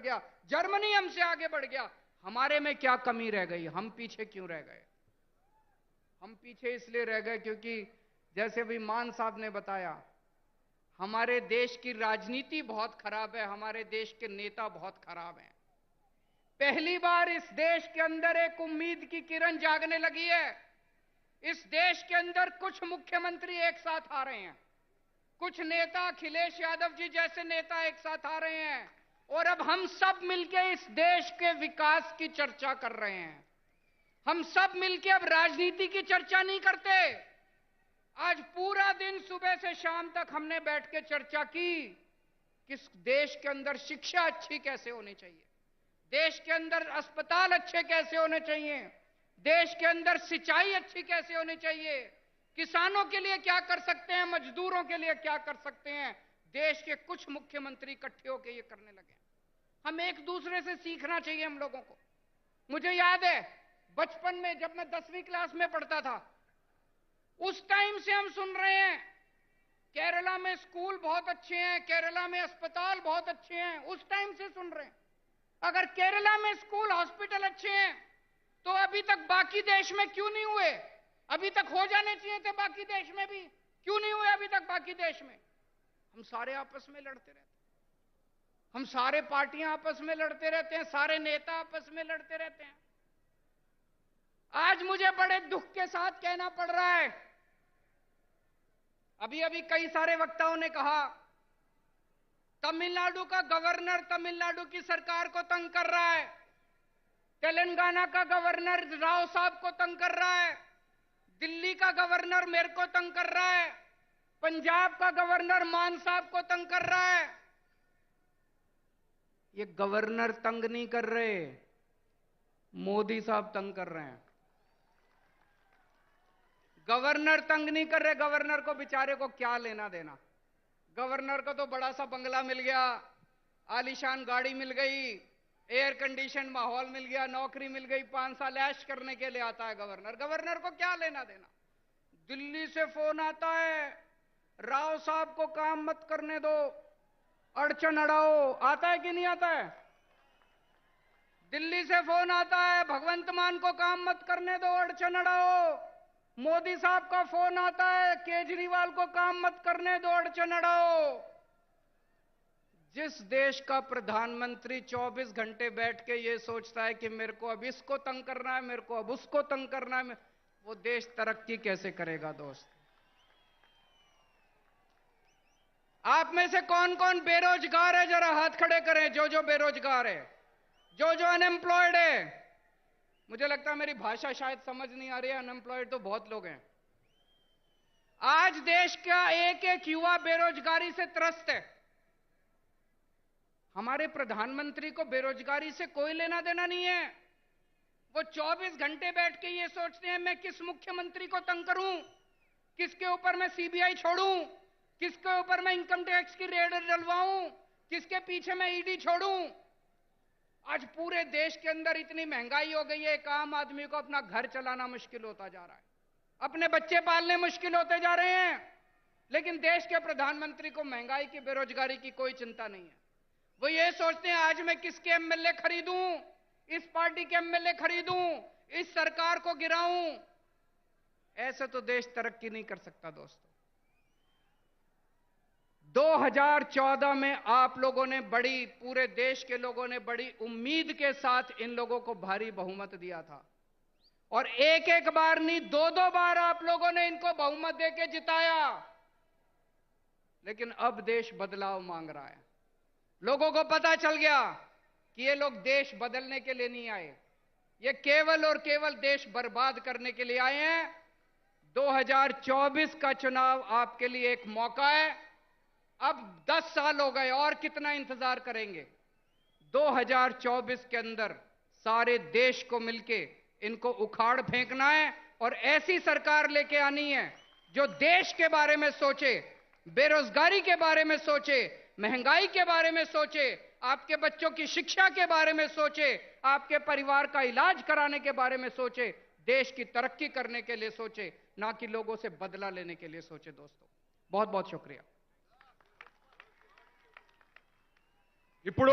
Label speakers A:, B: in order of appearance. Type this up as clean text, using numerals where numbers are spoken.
A: गया, जर्मनी हमसे आगे बढ़ गया। हमारे में क्या कमी रह गई? हम पीछे क्यों रह गए? हम पीछे इसलिए रह गए क्योंकि जैसे भी मान साहब ने बताया, हमारे देश की राजनीति बहुत खराब है, हमारे देश के नेता बहुत खराब हैं। पहली बार इस देश के अंदर एक उम्मीद की किरण जागने लगी है। इस देश के अंदर कुछ मुख्यमंत्री एक साथ आ रहे हैं, कुछ नेता, अखिलेश यादव जी जैसे नेता एक साथ आ रहे हैं, और अब हम सब मिलकर इस देश के विकास की चर्चा कर रहे हैं। हम सब मिलकर अब राजनीति की चर्चा नहीं करते। आज पूरा दिन सुबह से शाम तक हमने बैठ के चर्चा की कि देश के अंदर शिक्षा अच्छी कैसे होनी चाहिए, देश के अंदर अस्पताल अच्छे कैसे होने चाहिए, देश के अंदर सिंचाई अच्छी कैसे होनी चाहिए, किसानों के लिए क्या कर सकते हैं, मजदूरों के लिए क्या कर सकते हैं। देश के कुछ मुख्यमंत्री इकट्ठे होकर ये करने लगे। हम एक दूसरे से सीखना चाहिए हम लोगों को। मुझे याद है बचपन में जब मैं 10वीं क्लास में पढ़ता था, उस टाइम से हम सुन रहे हैं केरला में स्कूल बहुत अच्छे हैं, केरला में अस्पताल बहुत अच्छे हैं। उस टाइम से सुन रहे हैं। अगर केरला में स्कूल, हॉस्पिटल अच्छे हैं तो अभी तक बाकी देश में क्यों नहीं हुए? अभी तक हो जाने चाहिए थे बाकी देश में भी, क्यों नहीं हुए अभी तक बाकी देश में? हम सारे आपस में लड़ते रहते हैं, हम सारे पार्टियां आपस में लड़ते रहते हैं, सारे नेता आपस में लड़ते रहते हैं। आज मुझे बड़े दुख के साथ कहना पड़ रहा है, अभी अभी कई सारे वक्ताओं ने कहा तमिलनाडु का गवर्नर तमिलनाडु की सरकार को तंग कर रहा है, तेलंगाना का गवर्नर राव साहब को तंग कर रहा है, दिल्ली का गवर्नर मेरे को तंग कर रहा है, पंजाब का गवर्नर मान साहब को तंग कर रहा है। ये गवर्नर तंग नहीं कर रहे, मोदी साहब तंग कर रहे हैं। गवर्नर तंग नहीं कर रहे। गवर्नर को बेचारे को क्या लेना देना? गवर्नर को तो बड़ा सा बंगला मिल गया, आलीशान गाड़ी मिल गई, एयर कंडीशन माहौल मिल गया, नौकरी मिल गई, 5 साल ऐश करने के लिए आता है गवर्नर। गवर्नर को क्या लेना देना? दिल्ली से फोन आता है, राव साहब को काम मत करने दो, अड़चन अड़ाओ। आता है कि नहीं आता है? दिल्ली से फोन आता है, भगवंत मान को काम मत करने दो, अड़चन अड़ाओ। मोदी साहब का फोन आता है, केजरीवाल को काम मत करने दो, अड़चन अड़ाओ। जिस देश का प्रधानमंत्री 24 घंटे बैठ के ये सोचता है कि मेरे को अब इसको तंग करना है, मेरे को अब उसको तंग करना है, वो देश तरक्की कैसे करेगा दोस्त? आप में से कौन कौन बेरोजगार है? जरा हाथ खड़े करें जो जो बेरोजगार है, जो जो अनएम्प्लॉयड है। मुझे लगता है मेरी भाषा शायद समझ नहीं आ रही है, अनएम्प्लॉयड तो बहुत लोग हैं। आज देश का एक एक युवा बेरोजगारी से त्रस्त है। हमारे प्रधानमंत्री को बेरोजगारी से कोई लेना देना नहीं है। वो 24 घंटे बैठ के ये सोचते हैं मैं किस मुख्यमंत्री को तंग करूं, किसके ऊपर मैं सीबीआई छोड़ूं, किसके ऊपर मैं इनकम टैक्स की रेड डलवाऊं, किसके पीछे मैं ईडी छोड़ूं। आज पूरे देश के अंदर इतनी महंगाई हो गई है, एक आम आदमी को अपना घर चलाना मुश्किल होता जा रहा है, अपने बच्चे पालने मुश्किल होते जा रहे हैं। लेकिन देश के प्रधानमंत्री को महंगाई की, बेरोजगारी की कोई चिंता नहीं है। वो ये सोचते हैं आज मैं किसके एमएलए खरीदूं, इस पार्टी के एमएलए खरीदूं, इस सरकार को गिराऊं। ऐसे तो देश तरक्की नहीं कर सकता दोस्तों। 2014 में आप लोगों ने बड़ी, पूरे देश के लोगों ने बड़ी उम्मीद के साथ इन लोगों को भारी बहुमत दिया था, और एक एक बार नहीं, 2-2 बार आप लोगों ने इनको बहुमत देके जिताया। लेकिन अब देश बदलाव मांग रहा है। लोगों को पता चल गया कि ये लोग देश बदलने के लिए नहीं आए, ये केवल और केवल देश बर्बाद करने के लिए आए हैं। 2024 का चुनाव आपके लिए एक मौका है। अब 10 साल हो गए, और कितना इंतजार करेंगे? 2024 के अंदर सारे देश को मिलके इनको उखाड़ फेंकना है, और ऐसी सरकार लेके आनी है जो देश के बारे में सोचे, बेरोजगारी के बारे में सोचे, महंगाई के बारे में सोचे, आपके बच्चों की शिक्षा के बारे में सोचे, आपके परिवार का इलाज कराने के बारे में सोचे, देश की तरक्की करने के लिए सोचे, ना कि लोगों से बदला लेने के लिए सोचे। दोस्तों बहुत बहुत शुक्रिया।
B: ఇప్పుడు